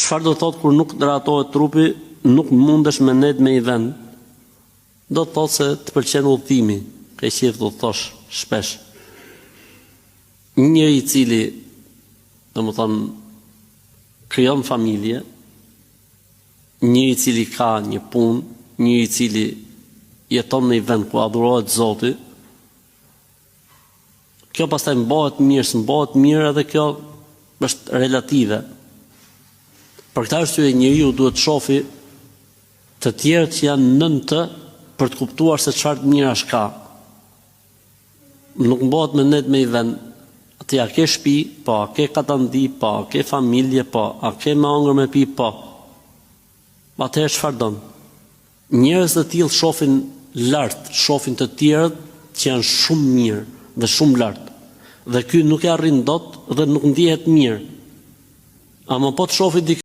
Çfarë do thotë kur nuk drejtohet trupi, nuk mundesh me net me i vend. Do të thotë se të pëlqen udhëtimi, ke qejf do të thosh shpesh. Një i cili, domethënë, krijon familje, një i cili ka një punë, një i cili jeton në një vend ku adhurohet Zoti, kjo pastaj bëhet mirë, s'bëhet mirë, edhe kjo është relative. Për këtë arsye njeriu duhet të shohë të tjerët që janë nën të për të kuptuar se çfarë të mirash ka. Nuk bëhet me net me i vend. Ti a ke shtëpi, po, a ke katandi, po, a ke familje, po, a ke me ëngër me pi, po. Atëherë çfarë don? Njerëz të tillë shohin lart, shohin të tjerët që janë shumë mirë dhe shumë lart. Dhe ky nuk e arrin dot dhe nuk ndihet mirë. Ama po të shohë